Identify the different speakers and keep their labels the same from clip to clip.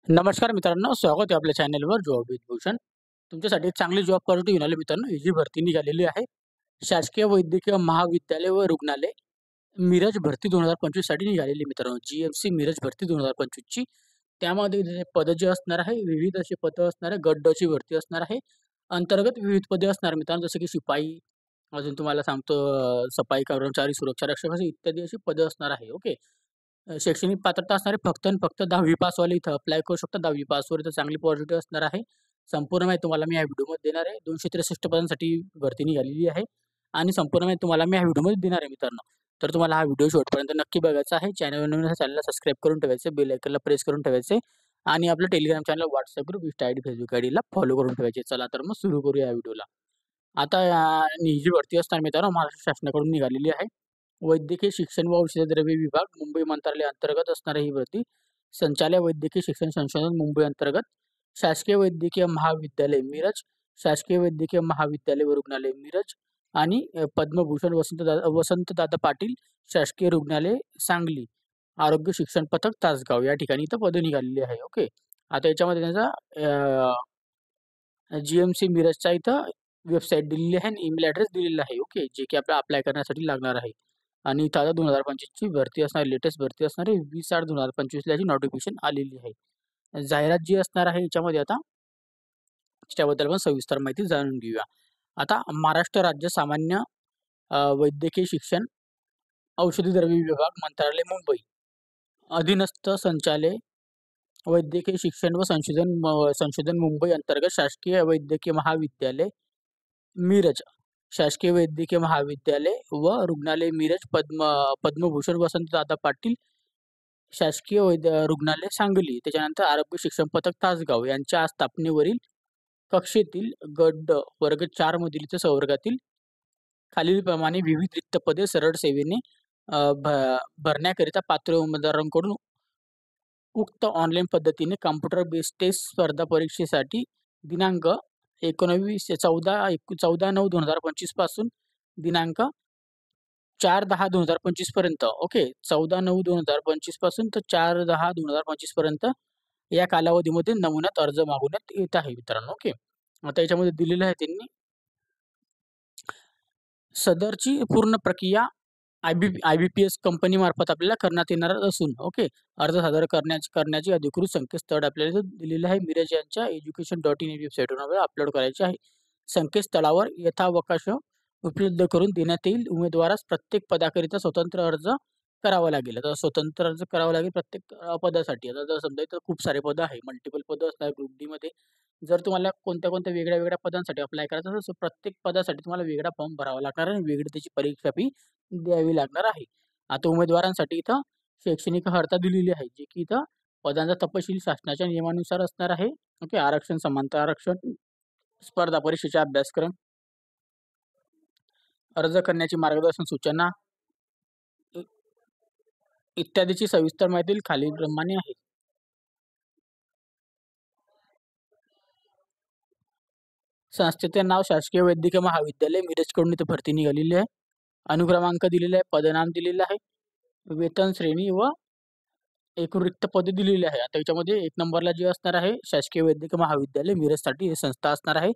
Speaker 1: नमस्कार मित्रांनो, स्वागत आहे आपल्या चॅनलवर जॉब विथ भूषण. तुमच्यासाठी एक चांगली जॉब ऑपॉर्च्युनिटी घेऊन आलो मित्रांनो. ही जी भरती निघालेली आहे, शासकीय वैद्यकीय महाविद्यालय व रुग्णालय मिरज भरती 2025 साठी निघालेली मित्रांनो. जीएमसी मिरज भरती 2025 ची. त्यामध्ये जे पद जे असणार आहे, विविध अशी पदं असणार आहे. गट ड ची भरती असणार आहे. अंतर्गत विविध पदे असणार मित्रांनो, जसं की शिपाई, अजून तुम्हाला सांगतो सफाई कर्मचारी, सुरक्षा रक्षक अशी इत्यादी अशी पदं असणार आहे. ओके. शैक्षणिक पात्रता असणारे फक्त आणि फक्त 10वी पासवाले इथं अप्लाय करू शकतात. 10वी पासवर इथं चांगली पॉझिटिव्ह असणार आहे. संपूर्ण माहिती तुम्हाला मी या व्हिडिओमध्ये देणार आहे. 263 पदांसाठी भरती निघालेली आहे आणि संपूर्ण माहिती तुम्हाला मी या व्हिडिओमध्ये देणार आहे मित्रांनो. तर तुम्हाला हा व्हिडिओ शेवटपर्यंत नक्की बघायचा आहे. चॅनलवर नवीन असेल चॅनलला सबस्क्राईब करून ठेवायचं, बेल आयकॉनला प्रेस करून ठेवायचे आणि आपलं Telegram channel, WhatsApp group, Insta ID, Facebook आयडीला फॉलो करून ठेवायचे. चला तर मग सुरू करूया या व्हिडिओला. आता ही जी भरती असणार मित्रांनो, महाराष्ट्र शासनाकडून निघालेली आहे. वैद्यकीय शिक्षण व औषधद्रव्य विभाग, मुंबई मंत्रालय अंतर्गत असणारी ही भरती. संचालय वैद्यकीय शिक्षण संशोधन, मुंबई अंतर्गत. शासकीय वैद्यकीय महाविद्यालय मिरज, शासकीय वैद्यकीय महाविद्यालय व रुग्णालय मिरज आणि पद्मभूषण वसंतदादा पाटील शासकीय रुग्णालय सांगली, आरोग्य शिक्षण पथक तासगाव या ठिकाणी इथं पदं निघालेली आहे. ओके. आता याच्यामध्ये त्यांचा जीएमसी मिरजचा इथं वेबसाईट दिलेली आहे आणि ईमेल ॲड्रेस दिलेला आहे. ओके. जे की आपल्याला अप्लाय करण्यासाठी लागणार आहे. आणि इथं आता 2025 ची भरती असणार, लेटेस्ट भरती असणार आहे. 20/8/2025 ला याची नोटिफिकेशन आलेली आहे. जाहिरात जी असणार आहे याच्यामध्ये आता त्याच्याबद्दल पण सविस्तर माहिती जाणून घेऊया. आता महाराष्ट्र राज्य सामान्य वैद्यकीय शिक्षण औषधी द्रव्य विभाग, मंत्रालय, मुंबई अधीनस्थ संचालय वैद्यकीय शिक्षण व संशोधन मुंबई अंतर्गत शासकीय वैद्यकीय महाविद्यालय मिरज, शासकीय वैद्यकीय महाविद्यालय व रुग्णालय मिरज, पद्मभूषण वसंतदादा पाटील शासकीय रुग्णालय सांगली, त्याच्यानंतर आरोग्य शिक्षण पथक तासगाव यांच्या स्थापनेवरील कक्षेतील गट ड वर्ग 4 मधील इथं संवर्गातील खालीलप्रमाणे विविध रिक्त पदे सरळ सेवेने भरण्याकरिता पात्र उमेदवारांकडून उक्त ऑनलाईन पद्धतीने कॉम्प्युटर बेस्ड टेस्ट स्पर्धा परीक्षेसाठी दिनांक 14/9/2025 पासून दिनांक 4/10/2025 पर्यंत. ओके. 14/9/2025 पासून तर 4/10/2025 पर्यंत या कालावधीमध्ये नमुन्यात अर्ज मागवण्यात येत आहे मित्रांनो. ओके. आता याच्यामध्ये दिलेलं आहे त्यांनी सदरची पूर्ण प्रक्रिया IBPS कंपनीमार्फत आपल्याला करण्यात येणार असून ओके. अर्ज सादर करण्याची अधिकृत संकेतस्थळ आपल्याला इथं दिलेलं आहे. मिरज यांच्या education.in या वेबसाईटवर आपल्याला अपलोड करायचे आहे. संकेतस्थळावर यथावकाश उपलब्ध करून देण्यात येईल. उमेदवारास प्रत्येक पदाकरिता स्वतंत्र अर्ज करावा लागेल. आता स्वतंत्र अर्ज करावा लागेल प्रत्येक पदासाठी. आता जर समजा इथं खूप सारे पदं आहे, मल्टिपल पदं असतात ग्रुप डी मध्ये. जर तुम्हाला कोणत्या-कोणत्या वेगळ्या-वेगळ्या पदांसाठी अप्लाय करायचं असेल, तर प्रत्येक पदासाठी तुम्हाला वेगळा फॉर्म भरावा लागणार आहे आणि वेगळी त्याची परीक्षा फी द्यावी लागणार आहे. आता उमेदवारांसाठी इथं शैक्षणिक अर्हता दिलेली आहे, जी की इथं पदांचा तपशील शासनाच्या नियमानुसार असणार आहे. ओके. आरक्षण, समांतर आरक्षण, स्पर्धा परीक्षेचा अभ्यासक्रम, अर्ज करण्याची मार्गदर्शन सूचना इत्यादीची सविस्तर माहिती खालीलप्रमाणे आहे. संस्थेचे नाव शासकीय वैद्यकीय महाविद्यालय मिरजकडून इथे भरती निघालेली आहे. अनुक्रमांक दिलेला आहे, पदनाम दिलेलं आहे, वेतन श्रेणी व एकूण रिक्त पदे दिलेली आहे. आता याच्यामध्ये 1 नंबरला जे असणार आहे शासकीय वैद्यकीय महाविद्यालय मिरजसाठी ही संस्था असणार आहे.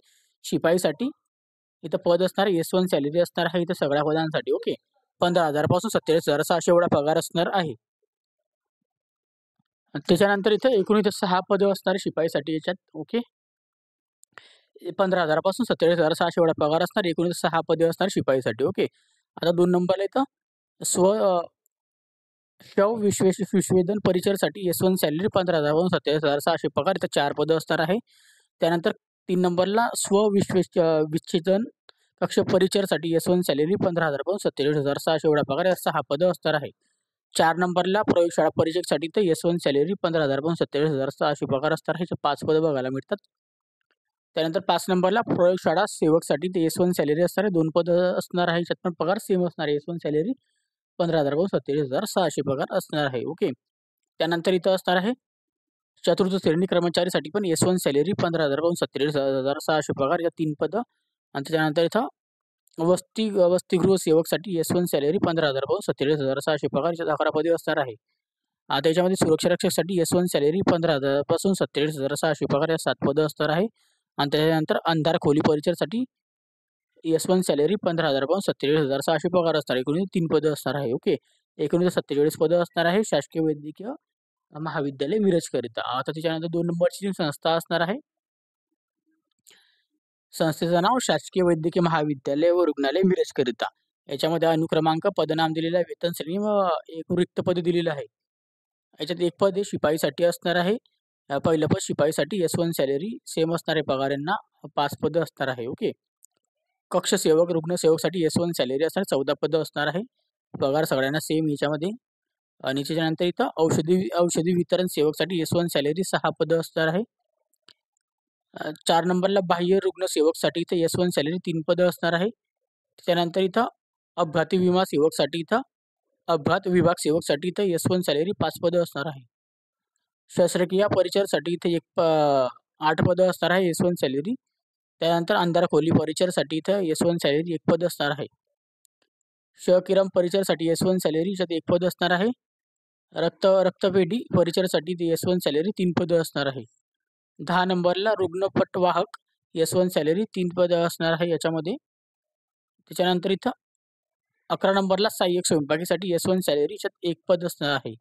Speaker 1: शिपाईसाठी इथं पद असणार आहे. S1 सॅलरी असणार आहे इथं सगळ्या पदांसाठी. ओके. 15,000 पासून 47,600 एवढा पगार असणार आहे. त्याच्यानंतर एकूण इथं 6 पदं असणार शिपाईसाठी याच्यात. ओके. 15,000 पासून 47,600 एवढा पगार असणार. एकूण 6 पदे असणार शिपाईसाठी. ओके. आता 2 नंबरला इथं स्व विश्वेदन परिचरसाठी S1 सॅलरी 15,000 पासून 47,600 पगार. इथं 4 पदं असणार आहे. त्यानंतर 3 नंबरला विच्छेदन कक्ष परिचरसाठी S1 सॅलरी 15,000 पासून 47,600 एवढा पगार. या 6 पदं असणार आहे. 4 नंबरला प्रयोगशाळा परीक्षकसाठी तर S1 सॅलरी 15,000 पासून 47,600 पगार असणार आहे. 5 पदं बघायला मिळतात. त्यानंतर 5 नंबरला प्रयोगशाळा सेवकसाठी ते S1 सॅलरी असणार आहे. 2 पदं असणार आहे. याच्यात पण पगार सेम असणार आहे. S1 सॅलरी 15,000 पासून 47,600 पगार असणार आहे. ओके. त्यानंतर इथं असणार आहे चतुर्थ श्रेणी कर्मचारीसाठी पण S1 सॅलरी 15,000 पासून 47,600 पगार. या 3 पदं. आणि त्याच्यानंतर इथं वसतिगृह सेवकसाठी S1 सॅलरी 15,000 पासून 47,600 पगार. याच्यात 11 पदे असणार आहे. आता याच्यामध्ये सुरक्षा रक्षकसाठी S1 सॅलरी 15,000 पासून 47,600 पगार या 7 पदं असणार आहे. आणि त्याच्यानंतर अंधार खोली परिचरसाठी S1 सॅलरी 15,000 पासून 47,600 पगार असणार आहे. एकूण 3 पदं असणार आहे. ओके. एकूण 47 पदं असणार आहे शासकीय वैद्यकीय महाविद्यालय मिरजकरिता. आता त्याच्यानंतर 2 नंबरची जी संस्था असणार आहे, संस्थेचं नाव शासकीय वैद्यकीय महाविद्यालय व रुग्णालय मिरजकरिता. याच्यामध्ये अनुक्रमांक, पदनाम दिलेलं आहे, वेतन श्रेणी व एक रिक्त पद दिलेलं आहे. याच्यात एक पद हे शिपाईसाठी असणार आहे. पहिलं पद शिपाईसाठी S1 सॅलरी सेम असणार आहे पगार यांना 5 पदं असणार आहे. ओके. कक्ष सेवक, रुग्णसेवकसाठी S1 सॅलरी असणार 14 पदं असणार आहे. पगार सगळ्यांना सेम याच्यामध्ये. आणि त्याच्यानंतर इथं औषधी वितरण सेवकसाठी S1 सॅलरी 6 पदं असणार आहे. 4 नंबरला बाह्य रुग्ण सेवकसाठी इथं S1 सॅलरी 3 पदं असणार आहे. त्याच्यानंतर इथं अपघाती विमा सेवकसाठी इथं अपघात विभाग सेवकसाठी इथं S1 सॅलरी 5 पदं असणार आहे. शस्त्रक्रिया परिचरसाठी इथे 8 पदं असणार आहे S1 सॅलरी. त्यानंतर अंधार खोली परिचरसाठी इथं S1 सॅलरी 1 पद असणार आहे. क्षकिरण परिचरसाठी S1 सॅलरी याच्यात 1 पद असणार आहे. रक्तपेढी परिचरसाठी S1 सॅलरी 3 पदं असणार आहे. 10 नंबरला रुग्णपटवाहक S1 सॅलरी 3 पदं असणार आहे याच्यामध्ये. त्याच्यानंतर इथं 11 नंबरला सहाय्यक स्वयंपाकीसाठी S1 सॅलरी याच्यात 1 पद असणार आहे.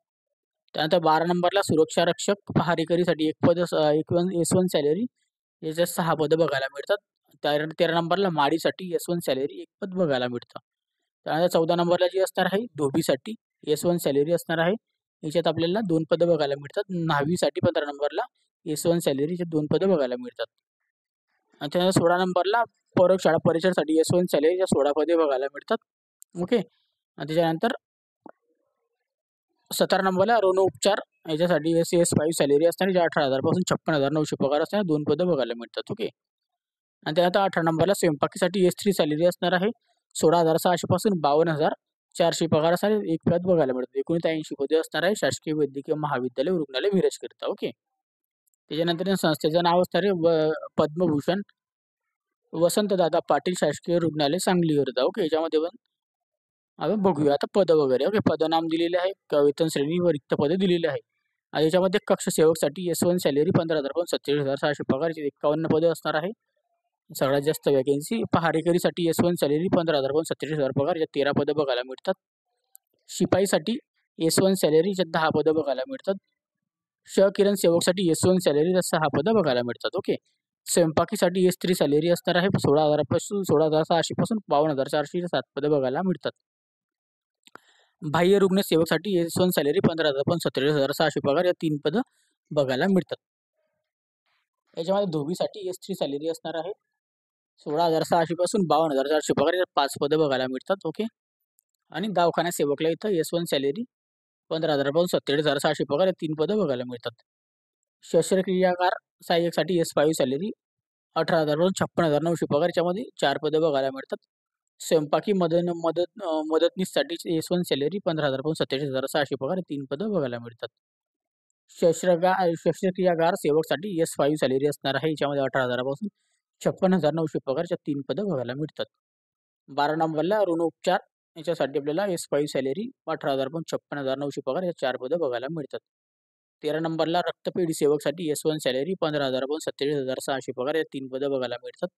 Speaker 1: त्यानंतर 12 नंबरला सुरक्षा रक्षक पहारेकरीसाठी 1 पद S1 सॅलरी याच्यात 6 पदं बघायला मिळतात. 13 नंबरला माडीसाठी S1 सॅलरी 1 पद बघायला मिळतं. त्यानंतर 14 नंबरला जी असणार आहे धोबीसाठी S1 सॅलरी असणार आहे. याच्यात आपल्याला 2 पदं बघायला मिळतात. न्हावीसाठी 15 नंबरला S1 सॅलरी याच्यात 2 पदं बघायला मिळतात. आणि त्यानंतर 16 नंबरला प्रयोगशाळा परिचरसाठी S1 सॅलरी या 16 पदे बघायला मिळतात. ओके. आणि त्याच्यानंतर 17 नंबरला ऋणोपचार याच्यासाठी S5 सॅलरी असणार, जे 18,000 पासून 56,900 पगार असणार, 2 पदं बघायला मिळतात. ओके. आणि त्यानंतर 18 नंबरला स्वयंपाकीसाठी S3 सॅलरी असणार आहे. 16,600 पासून 52,400 पगार असणार, 1 पद बघायला मिळतं. एकूण 80 पदे असणार आहे शासकीय वैद्यकीय महाविद्यालय रुग्णालय मिरजकरिता. ओके. त्याच्यानंतर संस्थेचं नाव असणार आहे पद्मभूषण वसंतदादा पाटील शासकीय रुग्णालय सांगलीकरिता. ओके. याच्यामध्ये पण आपण बघूया आता पदं वगैरे. ओके. पदनाम दिलेले आहे, वेतन श्रेणी व रिक्त पदे दिलेली आहे. आणि याच्यामध्ये कक्ष सेवकसाठी S1 सॅलरी 15,000 पासून 47,600 पगार 51 पदं असणार आहे. सगळ्यात जास्त वॅकेन्सी. पहारेकरीसाठी S1 सॅलरी 15,000 पासून 47,000 पगार याच्यात 13 पदं बघायला मिळतात. शिपाईसाठी S1 सॅलरी याच्यात 10 पदं बघायला मिळतात. क्षकिरण सेवकसाठी S1 सॅलरी 6 पदं बघायला मिळतात. ओके. स्वयंपाकीसाठी S3 सॅलरी असणार आहे 16,000 पासून 16,600 पासून 52,400 7 पदं बघायला मिळतात. बाह्य रुग्ण सेवकसाठी S1 सॅलरी 15,000 पासून 47,600 पगार या 3 पदं बघायला मिळतात. याच्यामध्ये धोबीसाठी S3 सॅलरी असणार आहे 16,600 पासून 52,400 पगार या 5 पदं बघायला मिळतात. ओके. आणि दवाखाना सेवकला इथं S1 सॅलरी 15,000 पासून 47,600 पगार या 3 पदं बघायला मिळतात. शस्त्रक्रियाकार सहाय्यकसाठी S5 सॅलरी 18,000 पासून 56,900 पगार याच्यामध्ये 4 पदं बघायला मिळतात. स्वयंपाकी मदतनीससाठी S1 सॅलरी 15,000 पासून 47,600 पगार 3 पदं बघायला मिळतात. शस्त्रक्रियागार सेवकसाठी S5 सॅलरी असणार आहे. याच्यामध्ये 18,000 पासून 56,900 पगारच्या 3 पदं बघायला मिळतात. 12 नंबरला ऋणोपचार याच्यासाठी आपल्याला S5 सॅलरी 18,000 पासून 56,900 पगार या 4 पदं बघायला मिळतात. 13 नंबरला रक्तपेढी सेवकसाठी S1 सॅलरी 15,000 पासून 47,600 पगार या 3 पदं बघायला मिळतात.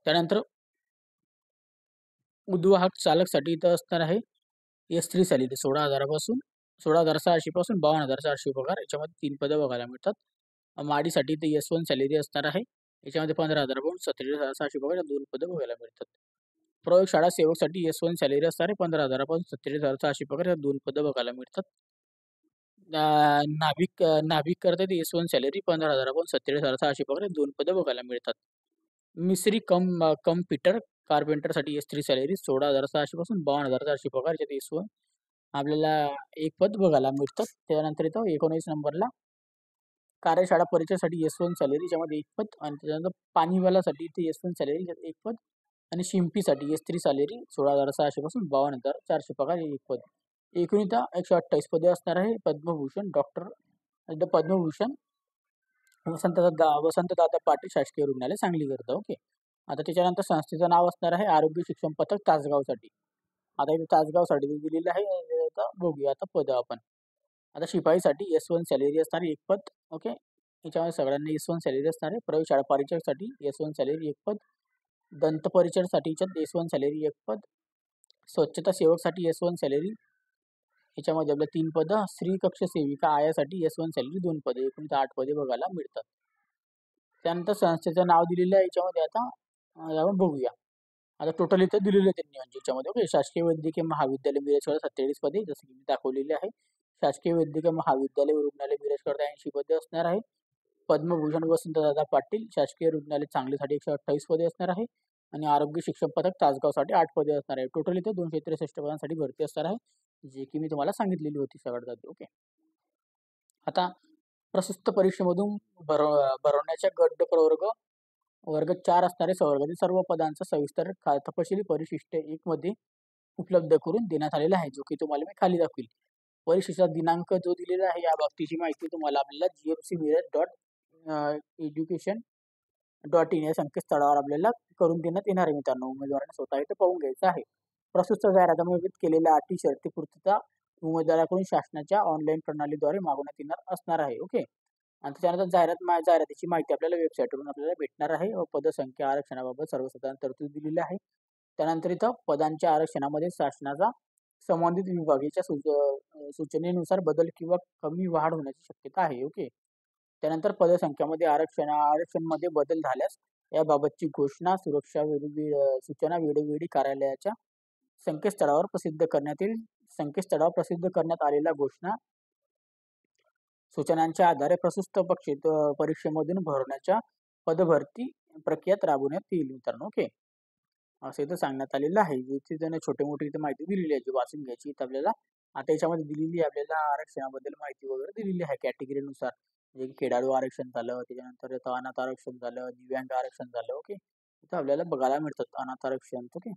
Speaker 1: त्यानंतर उद्वाहक चालकसाठी इथं असणार आहे S3 सॅलरी 16,000 पासून 16,600 पासून 52,400 पगार याच्यामध्ये 3 पदं बघायला मिळतात. माडीसाठी इथे S1 सॅलरी असणार आहे. याच्यामध्ये 15,000 पासून 47,600 पगार या 2 पदं बघायला मिळतात. प्रयोगशाळा सेवकसाठी S1 सॅलरी असणार आहे 15,000 पासून 47,600 पगार या 2 पदं बघायला मिळतात. नाभिक करता येते S1 सॅलरी 15,000 पासून 47,600 पगार या 2 पदं बघायला मिळतात. मिस्त्री कम फिटर कार्पेंटरसाठी S3 सॅलरी 16,600 पासून 52,400 पगार याच्यात S1 आपल्याला 1 पद बघायला मिळतात. त्यानंतर इथं 19 नंबरला कार्यशाळा परिचयासाठी S1 सॅलरी याच्यामध्ये 1 पद आणि त्याच्यानंतर पाणीवालासाठी इथे S1 सॅलरी याच्यात 1 पद आणि शिंपीसाठी S3 सॅलरी 16,600 पासून 52,400 पगार हे 1 पद. एकूण इथं 128 पदे असणार आहे. पद्मभूषण पद्मभूषण वसंतदादा पाटील शासकीय रुग्णालय सांगलीकरिता. ओके. आता त्याच्यानंतर संस्थेचं नाव असणार आहे आरोग्य शिक्षण पथक तासगावसाठी. आता इथे तासगावसाठी दिलेलं आहे. आता बघूया आता पदं आपण. आता शिपाईसाठी S1 सॅलरी असणारे एक पद. ओके. याच्यामध्ये सगळ्यांना S1 सॅलरी असणार आहे. प्रयोगशाळा परिचारकसाठी S1 सॅलरी एक पद. दंत परिचरसाठी याच्यात S1 सॅलरी एक पद. स्वच्छता सेवकसाठी S1 सॅलरी याच्यामध्ये आपल्या 3 पदं. स्त्री कक्ष सेविका आयासाठी S1 सॅलरी 2 पदे. एकूण 8 पदे बघायला मिळतात. त्यानंतर संस्थेचं नाव दिलेलं आहे याच्यामध्ये. आता आपण बघूया. आता टोटल इथं दिलेलं आहे त्यांनी म्हणजे याच्यामध्ये. ओके. शासकीय वैद्यकीय महाविद्यालय मिरजकडे 47 पदे जसं की मी दाखवलेली आहे. शासकीय वैद्यकीय महाविद्यालय व रुग्णालय मिरजकडे 80 पदे असणार आहे. पद्मभूषण वसंतदादा पाटील शासकीय रुग्णालय सांगलीसाठी 128 पदे असणार आहे. आणि आरोग्य शिक्षण पथक तासगावसाठी 8 पदे असणार आहे. टोटल इथे 263 पदांसाठी भरती असणार आहे, जे की मी तुम्हाला सांगितलेली होती सगळ्यात आधी. ओके. आता प्रशस्त परीक्षेमधून भरवण्याच्या गट प्रवर्ग वर्ग 4 असणारे संवर्गातील सर्व पदांचा सविस्तर तपशील परिशिष्ट 1 मध्ये उपलब्ध करून देण्यात आलेला आहे, जो की तुम्हाला मी खाली दाखवेल. परीक्षेचा दिनांक जो दिलेला आहे या बाबतीची माहिती तुम्हाला आपल्याला gmcmiraj.education.in या संकेतस्थळावर आपल्याला करून देण्यात येणार आहे मित्रांनो. उमेदवारांनी स्वतः इथे पाहून घ्यायचं आहे. प्रस्तुत जाहिरातीमध्ये केलेल्या अटी शर्ती पूर्तता उमेदवाराकडून शासनाच्या ऑनलाईन प्रणालीद्वारे मागवण्यात येणार असणार आहे. ओके. आणि त्याच्यानंतर जाहिरातीची माहिती आपल्याला वेबसाईटवरून आपल्याला भेटणार आहे व पदसंख्या आरक्षणाबाबत सर्वसाधारण तरतूद दिलेली आहे. त्यानंतर इथं पदांच्या आरक्षणामध्ये शासनाचा संबंधित विभागाच्या सूचनेनुसार बदल किंवा कमी वाढ होण्याची शक्यता आहे. ओके. त्यानंतर पदसंख्यामध्ये आरक्षणमध्ये बदल झाल्यास याबाबतची घोषणा सूचना वेळोवेळी कार्यालयाच्या संकेतस्थळावर प्रसिद्ध करण्यात आलेल्या घोषणा सूचनांच्या आधारे प्रस्तुत परीक्षेमधून भरण्याच्या पदभरती प्रक्रियेत राबवण्यात येईल मित्रांनो. ओके. असं इथं सांगण्यात आलेलं आहे. इथे त्यांना छोटे मोठी इथे माहिती दिलेली आहे, जी वाचून घ्यायची इथं आपल्याला. आता याच्यामध्ये दिलेली आपल्याला आरक्षणाबद्दल माहिती वगैरे दिलेली आहे कॅटेगरीनुसार. म्हणजे खेळाडू आरक्षण झालं, त्याच्यानंतर इथं अनाथ आरक्षण झालं, दिव्यांग आरक्षण झालं. ओके. इथं आपल्याला बघायला मिळतात अनाथ आरक्षण. ओके.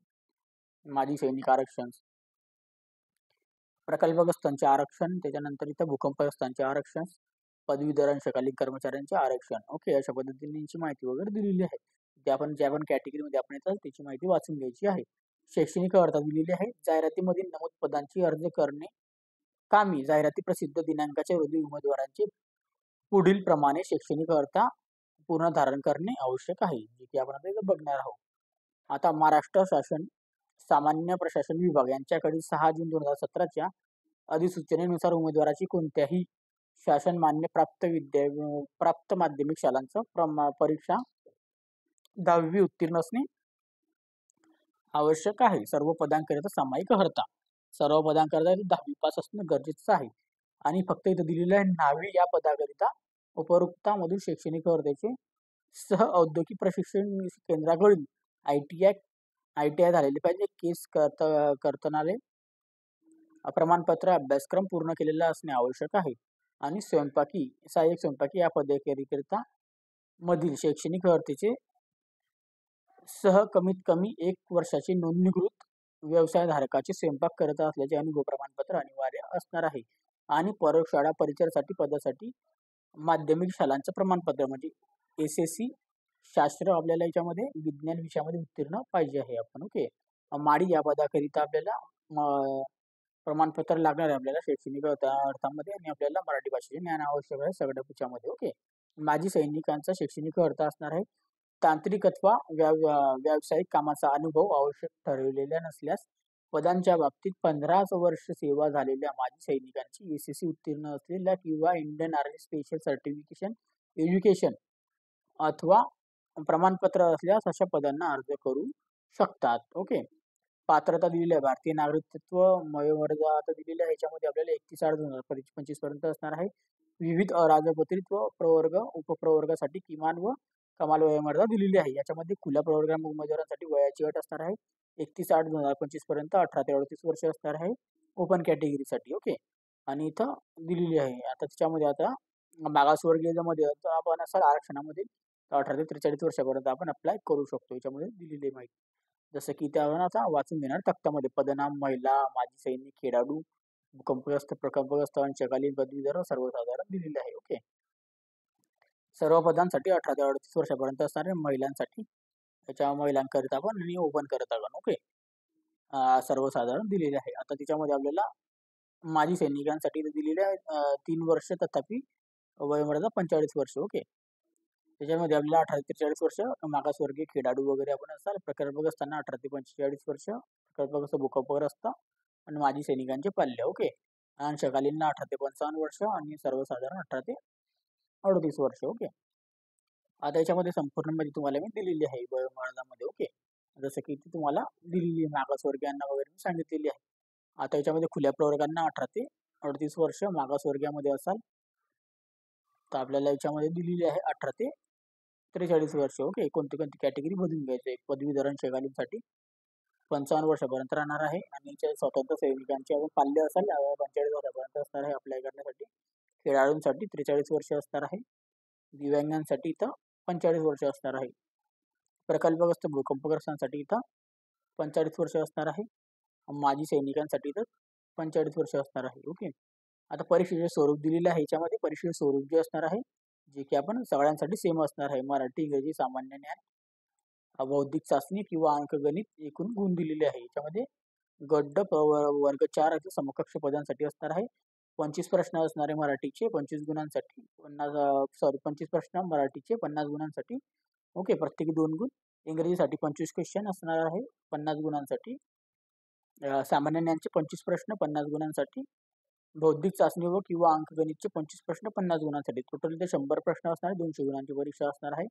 Speaker 1: माजी सैनिक आरक्षण, प्रकल्पग्रस्तांचे आरक्षण, त्याच्यानंतर इथं भूकंपग्रस्तांचे आरक्षण, पदवीधर अंशकालीन कर्मचाऱ्यांचे आरक्षण. ओके. अशा पद्धतीने यांची माहिती वगैरे दिलेली आहे. ज्या पण कॅटेगरीमध्ये आपण येतात त्याची माहिती वाचून घ्यायची आहे. शैक्षणिक अर्हता दिलेली आहे. जाहिरातीमधील नमूद पदांची अर्ज करणे कामी जाहिराती प्रसिद्ध दिनांकाच्या रोजी उमेदवारांचे पुढील प्रमाणे शैक्षणिक अर्हता पूर्ण धारण करणे आवश्यक आहे, जे की आपण आता इथं बघणार आहोत. आता महाराष्ट्र शासन सामान्य प्रशासन विभाग यांच्याकडील 6 जून 2017च्या अधिसूचनेनुसार उमेदवाराची कोणत्याही शासन मान्य प्राप्त माध्यमिक शालांचं परीक्षा 10वी उत्तीर्ण असणे आवश्यक आहे. सर्व पदांकरिता सामायिक अर्हता, सर्व पदांकरिता 10वी पास असणं गरजेचं आहे. आणि फक्त इथं दिलेलं आहे न्हावी या पदाकरिता उपरोक्तामधील शैक्षणिक अर्हतेचे सह औद्योगिक प्रशिक्षण केंद्राकडून ITI झालेले पाहिजे. केस कर्तनालय प्रमाणपत्र अभ्यासक्रम पूर्ण केलेला असणे आवश्यक आहे. आणि सहाय्यक स्वयंपाकी या पदाकरिता मधील शैक्षणिक अर्हतेचे सह कमीत कमी 1 वर्षाचे नोंदणीकृत व्यवसायधारकाचे स्वयंपाक करत असल्याचे अनुभव प्रमाणपत्र अनिवार्य असणार आहे. आणि प्रयोगशाळा परिचरसाठी पदासाठी माध्यमिक शालांचं प्रमाणपत्र म्हणजे SSC शास्त्र आपल्याला याच्यामध्ये विज्ञान विषयामध्ये उत्तीर्ण पाहिजे आहे आपण. ओके. माडी या पदाकरिता आपल्याला प्रमाणपत्र लागणार आहे आपल्याला शैक्षणिक अर्थामध्ये. आणि आपल्याला मराठी भाषेचे ज्ञान आवश्यक आहे सगळ्या पुढच्यामध्ये. ओके. माजी सैनिकांचा शैक्षणिक अर्थ असणार आहे. तांत्रिक अथवा व्यावसायिक कामाचा अनुभव आवश्यक ठरवलेला नसल्यास पदांच्या बाबतीत 15 वर्ष सेवा झालेल्या माजी सैनिकांची SSC उत्तीर्ण असलेल्या किंवा Indian army special certification education अथवा प्रमाणपत्र असल्यास अशा पदांना अर्ज करू शकतात. ओके. पात्रता दिलेली आहे. भारतीय नागरिकत्व वयोमर्यादा आता दिलेली आहे. याच्यामध्ये आपल्याला 31/8/2025 पर्यंत असणार आहे. विविध अराजपत्रित व प्रवर्ग उपप्रवर्गासाठी किमान व कमाल वयोमर्यादा दिलेली आहे. याच्यामध्ये खुल्या प्रवर्ग उमेदवारांसाठी वयाची अट असणार आहे 31/8/2025 पर्यंत 18 ते 38 वर्ष असणार आहे ओपन कॅटेगरीसाठी. ओके. आणि इथं दिलेली आहे. आता त्याच्यामध्ये आता मागासवर्गीयमध्ये आपण असं आरक्षणामध्ये 18 ते 43 वर्षापर्यंत आपण अप्लाय करू शकतो. याच्यामध्ये दिलेली माहिती जसं की त्यावर आता वाचून घेणार तक्त्यामध्ये पदनाम, महिला, माजी सैनिक, खेळाडू, प्रकल्पग्रस्त अंशकालीन पदवीधर सर्वसाधारण दिलेले आहे. ओके. सर्व पदांसाठी 18 ते 38 वर्षापर्यंत असणारे महिलांसाठी त्याच्या महिलांकरिता पण आणि ओपन करता पण. ओके. सर्वसाधारण दिलेले आहे. आता त्याच्यामध्ये आपल्याला माजी सैनिकांसाठी इथे दिलेली आहे 3 वर्ष तथापि वयोमर्यादा 45 वर्ष. ओके. त्याच्यामध्ये आपल्याला 18 ते 43 वर्ष मागासवर्गीय खेळाडू वगैरे आपण असाल, प्रकल्प असताना 18 ते 45 वर्ष प्रकल्पग्रस्त भूकंपग्रस्त असतं आणि माजी सैनिकांचे पाल्य. ओके. अंशकालीन 18 ते 55 वर्ष आणि सर्वसाधारण 18 ते 38 वर्ष. ओके. आता याच्यामध्ये संपूर्ण म्हणजे तुम्हाला मी दिलेली आहे वयोमर्यादामध्ये. ओके. जसं की ती तुम्हाला दिलेली आहे, मागासवर्गीयांना वगैरे मी सांगितलेली आहे. आता याच्यामध्ये खुल्या प्रवर्गांना 18 ते 38 वर्ष, मागासवर्गीयामध्ये असाल तर आपल्याला याच्यामध्ये दिलेली आहे 18 ते 43 वर्ष. ओके. कोणती कोणती कॅटेगरी बदलून घ्यायची. पदवीधर अंशकालीनसाठी 55 वर्षापर्यंत राहणार आहे आणि स्वतंत्र सैनिकांचे आपण पाल्य असेल 45 वर्षापर्यंत असणार आहे अप्लाय करण्यासाठी. खेळाडूंसाठी 43 वर्ष असणार आहे. दिव्यांगांसाठी इथं 45 वर्ष असणार आहे. प्रकल्पग्रस्त भूकंपग्रस्तांसाठी इथं 45 वर्ष असणार आहे. माजी सैनिकांसाठी इथं 45 वर्ष असणार आहे. ओके. आता परीक्षेचे स्वरूप दिलेले आहे. याच्यामध्ये परीक्षेचे स्वरूप जे असणार आहे, जे की आपण सगळ्यांसाठी सेम असणार आहे. मराठी, इंग्रजी, सामान्य ज्ञान, बौद्धिक चाचणी किंवा अंकगणित एकूण गुण दिलेले आहे. याच्यामध्ये गट वर्ग 4 समकक्ष पदांसाठी असणार आहे. 25 प्रश्न असणारे मराठीचे 25 गुणांसाठी, 25 प्रश्न मराठीचे 50 गुणांसाठी. ओके. प्रत्येकी 2 गुण. इंग्रजीसाठी 25 क्वेश्चन असणार आहे 50 गुणांसाठी. सामान्य ज्ञानचे 25 प्रश्न 50 गुणांसाठी. बौद्धिक चाचणी व किंवा अंकगणितचे 25 प्रश्न 50 गुणांसाठी. टोटल ते 100 प्रश्न असणार, 200 गुणांची परीक्षा असणार आहे.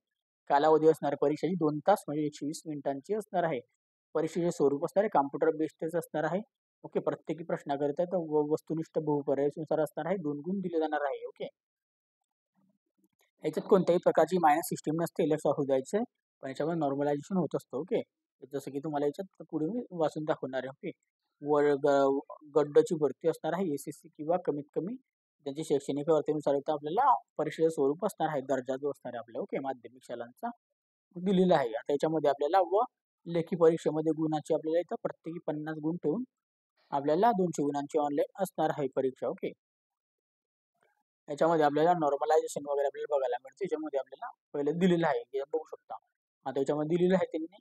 Speaker 1: कालावधी असणार परीक्षेची 2 तास म्हणजे 120 मिनिटांची असणार आहे. परीक्षेचे स्वरूप असणार आहे कॉम्प्युटर बेस्डच असणार आहे. ओके. प्रत्येकी प्रश्नाकरिता वस्तुनिष्ठ बहुपर्यायानुसार असणार आहे. 2 गुण दिले जाणार आहे. ओके. याच्यात कोणत्याही प्रकारची मायनस सिस्टीम नसते, लक्ष असू द्यायचं. पण याच्यामध्ये नॉर्मलायझेशन होत असतं. ओके. जसं की तुम्हाला याच्यात पुढे मी वाचून दाखवणार आहे. ओके. गड्डची भरती असणार आहे एसएससी किंवा कमीत कमी त्यांची शैक्षणिक अर्थेनुसार इथं आपल्याला परीक्षेचं स्वरूप असणार आहे, दर्जा जो असणार आहे आपल्या. ओके. माध्यमिक शालांचा दिलेला आहे. आता याच्यामध्ये आपल्याला व लेखी परीक्षेमध्ये गुणाची आपल्याला इथं प्रत्येकी 50 गुण ठेवून आपल्याला 200 गुणांची ऑनलाईन असणार आहे परीक्षा. ओके. याच्यामध्ये आपल्याला नॉर्मलायझेशन वगैरे आपल्याला बघायला मिळते. याच्यामध्ये आपल्याला पहिले दिलेलं आहे, हे बघू शकता. आता याच्यामध्ये दिलेलं आहे त्यांनी.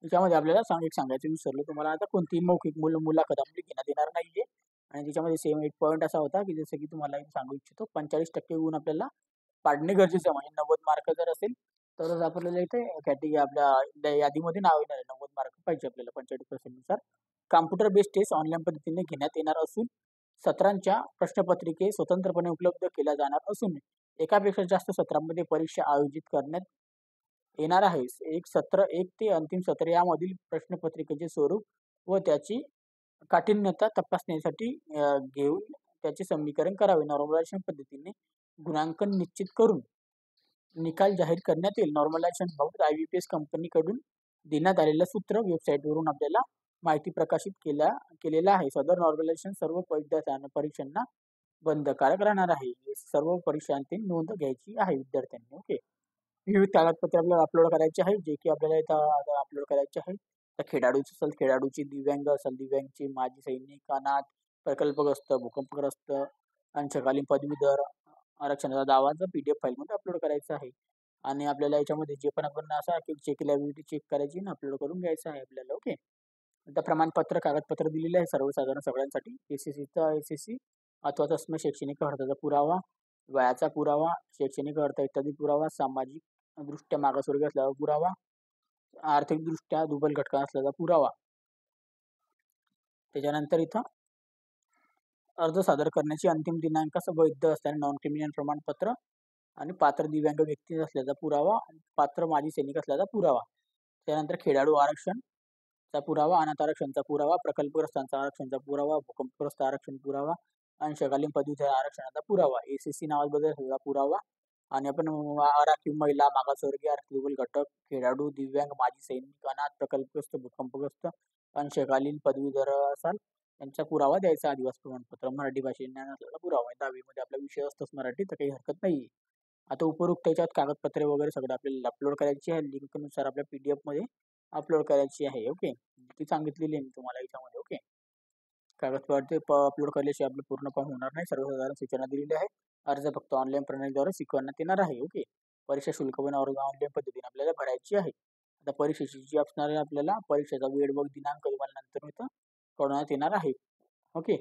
Speaker 1: याच्यामध्ये आपल्याला सांगायचं विसरलो तुम्हाला, आता कोणतीही मौखिक मुलाखत आपली घेण्यात येणार नाहीये. आणि त्याच्यामध्ये सेम एक पॉईंट असा होता की जसं की तुम्हाला सांगू इच्छितो, 45% गुण आपल्याला पाडणे गरजेचं आहे. म्हणजे 90 मार्क जर असेल तरच आपल्याला इथे कॅटेगरी आपल्या यादीमध्ये नाव येणार आहे. 90 मार्क पाहिजे आपल्याला 45% नुसार. कॉम्प्युटर बेस्ड टेस्ट ऑनलाईन पद्धतीने घेण्यात येणार असून सत्रांच्या प्रश्नपत्रिके स्वतंत्रपणे उपलब्ध केल्या जाणार असून एकापेक्षा जास्त सत्रांमध्ये परीक्षा आयोजित करण्यात येणार आहे. एक सत्र, एक ते अंतिम सत्र यामधील प्रश्नपत्रिकेचे स्वरूप व त्याची काठिण्यता तपासण्यासाठी घेऊन त्याचे समीकरण करावे. नॉर्मलायझेशन पद्धतीने गुणांकन निश्चित करून निकाल जाहीर करण्यात येईल. नॉर्मलायझेशन बाबत IBPS कंपनीकडून देण्यात आलेलं सूत्र वेबसाईटवरून आपल्याला माहिती प्रकाशित केलेला आहे. सदर नॉर्मलायझेशन सर्व परीक्षांना बंधनकारक राहणार आहे. सर्व परीक्षांची नोंद घ्यायची आहे विद्यार्थ्यांनी. ओके. विविध कागदपत्रे आपल्याला अपलोड करायचे आहे, जे की आपल्याला इथं अपलोड करायचे आहे. तर खेळाडूचे असेल खेळाडूची, दिव्यांग असेल दिव्यांगची, माजी सैनिक, अनाथ, प्रकल्पग्रस्त, भूकंपग्रस्त, अंशकालीन पदवीधर आरक्षणाचा दावाचा PDF फाईलमध्ये अपलोड करायचा आहे. आणि आपल्याला याच्यामध्ये जे पण आपण असा की चेक लॅबिलिटी चेक करायची ना, अपलोड करून घ्यायचं आहे आपल्याला. ओके. आता प्रमाणपत्र कागदपत्र दिलेले आहे सर्वसाधारण सगळ्यांसाठी. एसएससी अथवा तत्सम शैक्षणिक अर्हतेचा पुरावा, वयाचा पुरावा, शैक्षणिक अर्हता इत्यादी पुरावा, सामाजिक दृष्ट्या मागासवर्गीय असल्याचा पुरावा, आर्थिकदृष्ट्या दुर्बल घटका असल्याचा पुरावा. त्याच्यानंतर इथं अर्ज सादर करण्याची अंतिम दिनांक वैध असल्याने नॉन क्रिमिनल प्रमाणपत्र आणि पात्र दिव्यांग व्यक्ती असल्याचा पुरावा, पात्र माजी सैनिक असल्याचा पुरावा. त्यानंतर खेळाडू आरक्षणचा पुरावा, अनाथ आरक्षणचा पुरावा, प्रकल्पग्रस्तांचा आरक्षणचा पुरावा, भूकंपग्रस्त आरक्षण पुरावा, अंशकालीन पदवीधर आरक्षणाचा पुरावा, एसएससी नावाबद्दल असलेला पुरावा. आणि आपण आराखीव महिला, मागासवर्गीय, आर्थिक घटक, खेळाडू, दिव्यांग, माजी सैनिक, अनाथ, प्रकल्पग्रस्त, भूकंपग्रस्त, अंशकालीन पदवीधर असाल त्यांचा पुरावा द्यायचा. आदिवासी प्रमाणपत्र, मराठी भाषेत ज्ञान असलेला पुरावा. 10वीमध्ये आपला विषय असतोच मराठी, तर काही हरकत नाही. आता उपरोक्त याच्यात कागदपत्रे वगैरे सगळं आपल्याला अपलोड करायची आहे. लिंकनुसार आपल्या PDF मध्ये अपलोड करायची आहे. ओके. ती सांगितलेली आहे मी तुम्हाला याच्यामध्ये. ओके. कागदपत्रे अपलोड केल्याशिवाय आपलं पूर्ण काम होणार नाही. सर्वसाधारण सूचना दिलेल्या आहेत. अर्ज फक्त ऑनलाईन प्रणालीद्वारे स्वीकारण्यात येणार आहे. ओके. परीक्षा शुल्क पण ऑनलाईन पद्धतीने आपल्याला भरायची आहे. आता परीक्षेची जी असणार आहे आपल्याला परीक्षेचा वेळ व दिनांक तुम्हाला नंतर इथं कळवण्यात येणार आहे. ओके.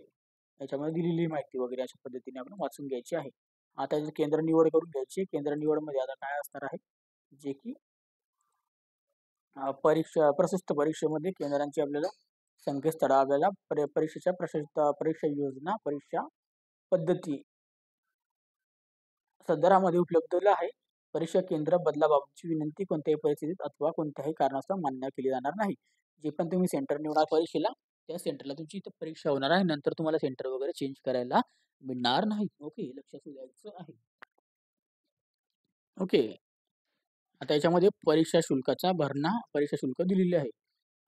Speaker 1: याच्यामध्ये दिलेली माहिती वगैरे अशा पद्धतीने आपण वाचून घ्यायची आहे. आता याचं केंद्र निवड करून घ्यायची. केंद्र निवडमध्ये आता काय असणार आहे, जे की प्रशस्त परीक्षेमध्ये केंद्रांची आपल्याला संकेतस्थळ आपल्याला परीक्षेच्या प्रशस्त परीक्षा योजना, परीक्षा पद्धती सदरामध्ये उपलब्ध आहे. परीक्षा केंद्र बदलाबाबतची विनंती कोणत्याही परिस्थितीत अथवा कोणत्याही कारणास्तव मान्य केली जाणार नाही. जे पण तुम्ही सेंटर निवडा परीक्षेला, त्या सेंटरला तुमची इथं परीक्षा होणार आहे. नंतर तुम्हाला सेंटर वगैरे चेंज करायला मिळणार नाही. ओके, लक्षात द्यायचं आहे. ओके. आता याच्यामध्ये परीक्षा शुल्काचा भरणा, परीक्षा शुल्क दिलेले आहे.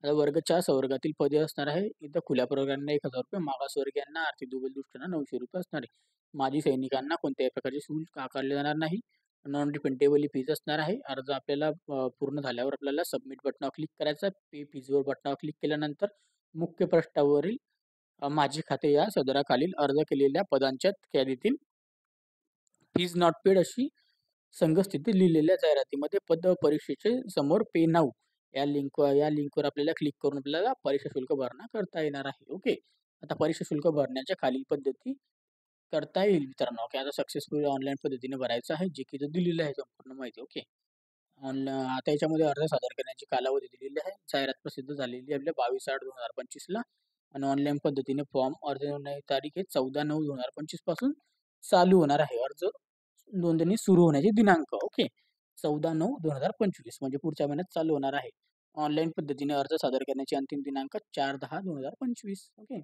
Speaker 1: आता वर्ग 4 संवर्गातील पदे असणार आहे. इथं खुल्या प्रवर्गांना ₹1000, मागासवर्गीयांना आर्थिक दुबल दृष्ट्यानं ₹900 असणार आहे. माजी सैनिकांना कोणत्याही प्रकारचे शुल्क आकारले जाणार नाही. नॉन रिफंडेबल फीज असणार आहे. अर्ज आपल्याला पूर्ण झाल्यावर आपल्याला सबमिट बटनावर क्लिक करायचं. पे फीजवर बटनावर क्लिक केल्यानंतर मुख्य पृष्ठावरील माझे खाते या सदराखालील अर्ज केलेल्या पदांच्या यादीतील फीज नॉट पेड अशी संघस्थिती लिहिलेल्या जाहिरातीमध्ये पद परीक्षेचे समोर पे नाऊ या लिंकवर आपल्याला क्लिक करून आपल्याला परीक्षा शुल्क भरणा करता येणार आहे. ओके. आता परीक्षा शुल्क भरण्याच्या खालील पद्धती करता येईल मित्रांनो. ओके. आता सक्सेसफुल ऑनलाईन पद्धतीने भरायचं आहे, जे की तो दिलेलं आहे संपूर्ण माहिती. ओके. आता याच्यामध्ये अर्ज सादर करण्याची कालावधी दिलेली आहे. जाहिरात प्रसिद्ध झालेली आपल्या 22/8/2025 ला आणि ऑनलाईन पद्धतीने फॉर्म अर्ज नोंदणी तारीख आहे 14/9/2025 पासून चालू होणार आहे. अर्ज नोंदणी सुरू होण्याचे दिनांक. ओके. 14/9/2025 म्हणजे पुढच्या महिन्यात चालू होणार आहे. ऑनलाईन पद्धतीने अर्ज सादर करण्याचे अंतिम दिनांक 4/10/2025. ओके.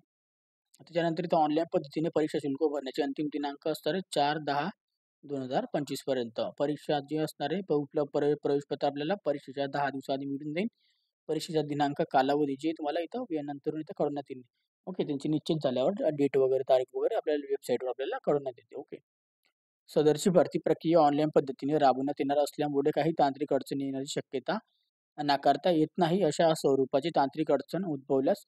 Speaker 1: त्याच्यानंतर इथं ऑनलाईन पद्धतीने परीक्षा शुल्क भरण्याचे अंतिम दिनांक असणार आहे 4/10/2025 पर्यंत. परीक्षा जी असणार आहे उपलब्ध प्रवेशपत्र आपल्याला परीक्षेच्या 10 दिवसाआधी मिळून जाईल. परीक्षेचा दिनांक कालावधी जे तुम्हाला इथं नंतर इथं कळवण्यात येईल. ओके. त्यांची निश्चित झाल्यावर डेट वगैरे तारीख वगैरे आपल्याला वेबसाईटवर आपल्याला कळवण्यात येते. ओके. सदरची भरती प्रक्रिया ऑनलाईन पद्धतीने राबवण्यात येणार असल्यामुळे काही तांत्रिक अडचणी येण्याची शक्यता नाकारता येत नाही. अशा स्वरूपाची तांत्रिक अडचण उद्भवल्यास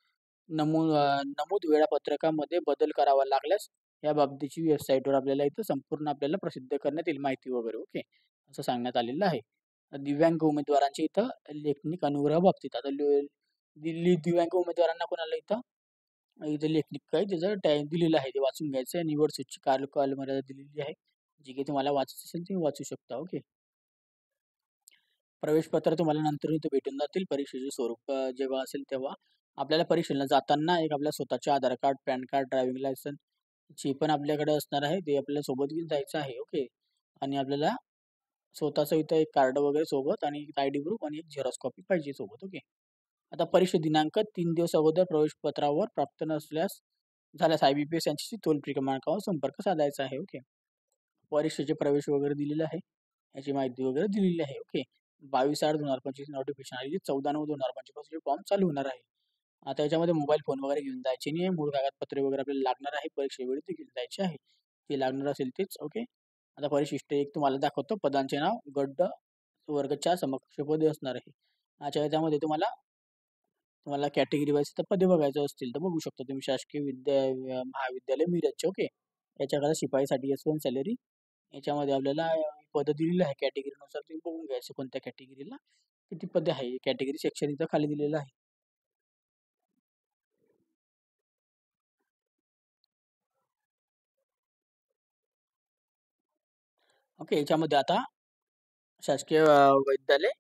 Speaker 1: नमूद वेळापत्रकामध्ये बदल करावा लागल्यास या बाबतीची वेबसाईटवर आपल्याला इथं संपूर्ण आपल्याला प्रसिद्ध करण्यात येईल माहिती वगैरे. ओके. असं सांगण्यात आलेलं आहे. दिव्यांग उमेदवारांची इथं लेखनिक अनुग्रह बाबतीत आता दिल्ली दिव्यांग उमेदवारांना कोणाला इथं इथं लेखनिक काय त्याचं टाइम दिलेलं आहे ते वाचून घ्यायचं आहे. निवड सूची कालमर्यादा दिलेली आहे. जी की तुम्हाला वाचायचं असेल तुम्ही वाचू शकता. ओके. प्रवेशपत्र तुम्हाला नंतर इथे भेटून जातील. परीक्षेचे स्वरूप जेव्हा असेल तेव्हा. आपल्याला परीक्षेला जाताना एक आपल्या स्वतःचे Aadhaar card, PAN card, driving licence जे पण आपल्याकडे असणार आहे ते आपल्याला सोबत घेऊन जायचं आहे. ओके. आणि आपल्याला स्वतःचं इथं एक कार्ड वगैरे सोबत आणि एक आयडी प्रूफ आणि एक झेरॉक्स कॉपी पाहिजे सोबत. ओके. आता परीक्षा दिनांक 3 दिवस अगोदर प्रवेशपत्रावर प्राप्त नसल्यास झाल्यास IBPS यांच्याशी टोल फ्री क्रमांकावर संपर्क साधायचा आहे. ओके. परीक्षेचे प्रवेश वगैरे दिलेलं आहे. याची माहिती वगैरे दिलेली आहे. ओके. 22/8/2025 नोटिफिकेशन आलेली 14/9/2025 पासून फॉर्म चालू होणार आहे. आता याच्यामध्ये मोबाईल फोन वगैरे घेऊन जायचे नाही. मूळ कागदपत्रे वगैरे आपल्याला लागणार आहे. परीक्षेवेळी ते घेऊन जायचे आहे. ते लागणार असेल तेच. ओके. आता परिशिष्ट एक तुम्हाला दाखवतो. पदांचे नाव गट वर्ग 4 समकक्ष पदे असणार आहे. याच्यामध्ये तुम्हाला तुम्हाला कॅटेगरी वाईज तर पदे बघायचं असतील तर बघू शकता तुम्ही. शासकीय महाविद्यालय मिरजचे. ओके. याच्याकडे शिपाईसाठी S1 सॅलरी याच्यामध्ये आपल्याला पदं दिलेली आहे. कॅटेगरीनुसार तुम्ही बघून घ्यायचं कोणत्या कॅटेगरीला किती पदे आहे. कॅटेगरी सेक्शन इथं खाली दिलेलं आहे. ओके. याच्यामध्ये आता शासकीय वैद्यालय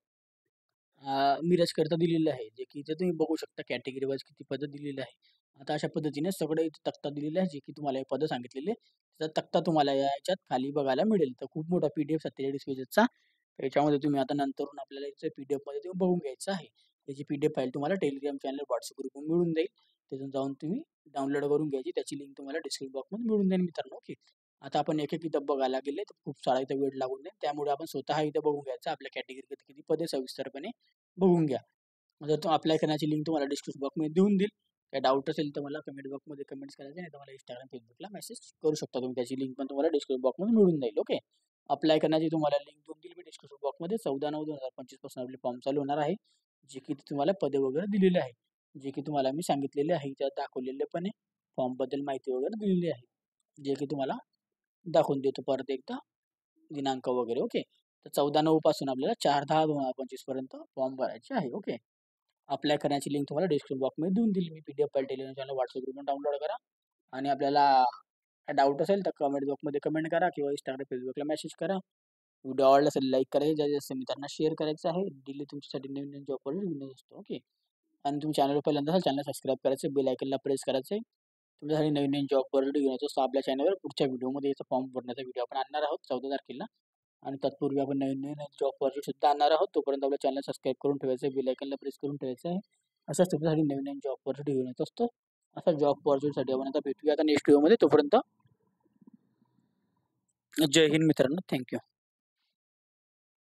Speaker 1: मिरजकरिता दिलेलं आहे. जे की इथे तुम्ही बघू शकता कॅटेगरी वाईज किती पदं दिलेली आहे. आता अशा पद्धतीने सगळं इथे तक्ता दिलेला आहे. जे की तुम्हाला हे पदं सांगितलेले. त्याचा तक्ता तुम्हाला याच्यात खाली बघायला मिळेल. तर खूप मोठा PDF 47 पेजेसचा. त्याच्यामध्ये तुम्ही आता नंतरून आपल्याला इथे PDFमध्ये तुम्ही बघून घ्यायचं आहे. त्याची PDF फाईल तुम्हाला Telegram चॅनल, WhatsApp ग्रुपवर मिळून जाईल. तिथून जाऊन तुम्ही डाउनलोड करून घ्यायची. त्याची लिंक तुम्हाला डिस्क्रिप्शन बॉक्समध्ये मिळून जाईल मित्रांनो. ओके. आता आपण एक-एक इथं बघायला गेले तर खूप सारा इथं वेळ लागून जाईल. त्यामुळे आपण स्वतः इथं बघून घ्यायचं आपल्या कॅटेगरीत किती पदे सविस्तरपणे बघून घ्या. जर तो अप्लाय करण्याची लिंक तुम्हाला डिस्क्रिप्शन बॉक्समध्ये देऊन देईल. काही डाऊट असेल तर मला कमेंट बॉक्समध्ये कमेंट्स करायचे नाही तर मला Instagram, Facebookला मेसेज करू शकता तुम्ही. त्याची लिंक पण तुम्हाला डिस्क्रिप्शन बॉक्समध्ये मिळून जाईल. ओके. अप्लाय करण्याची तुम्हाला लिंक देऊन देईल मी डिस्क्रिप्शन बॉक्समध्ये. 14/9/2025 पासून आपले फॉर्म चालू होणार आहे. जे की तुम्हाला पदे वगैरे दिलेले आहे. जे की तुम्हाला मी सांगितलेले आहे. त्यात दाखवलेले पण आहे. फॉर्मबद्दल माहिती वगैरे दिलेली आहे. जे की तुम्हाला दाखवून देतो परत एकदा दिनांक वगैरे. ओके. तर 14/9 पासून आपल्याला 4/10/2025 पर्यंत फॉर्म भरायचे आहे. ओके. अप्लाय करण्याची लिंक तुम्हाला डिस्क्रिप्शन बॉक्समध्ये देऊन दिली मी. PDF file Telegram channel, WhatsApp ग्रुपवर डाउनलोड करा आणि आपल्याला डाऊट असेल तर कमेंट बॉक्समध्ये कमेंट करा किंवा Instagram, Facebookला मेसेज करा. व्हिडिओ आवडला असेल लाईक करायचे, ज्या जास्त मित्रांना शेअर करायचं आहे. डेली तुमच्यासाठी नवीन-नवीन जॉब अपॉर्च्युनिटी घेऊन येत असतो. ओके. आणि तुम्ही चॅनलवर पहिल्यांदा असाल चॅनल सबस्क्राईब करायचं, बेल आयकनला प्रेस करायचं आहे. तुमच्यासाठी नवीन-नवीन जॉब अपॉर्च्युनिटी घेऊन येत असतो आपल्या चॅनलवर. पुढच्या व्हिडिओमध्ये याचा फॉर्म भरण्याचा व्हिडिओ आपण आणणार आहोत 14 तारखेला. आणि तत्पूर्वी आपण नवीन-नवीन जॉब अपॉर्च्युनिटी सुद्धा आणणार आहोत. तोपर्यंत आपल्या चॅनल सबस्क्राईब करून ठेवायचं आहे, बेल आयकनला प्रेस करून ठेवायचं आहे. असंच तुमच्यासाठी नवीन-नवीन जॉब अपॉर्च्युनिटी घेऊन येत असतो. असा जॉब अपॉर्च्युनिटीसाठी आपण आता भेटूया आता नेक्स्ट व्हिडिओमध्ये. तोपर्यंत जय हिंद मित्रांनो. Thank you.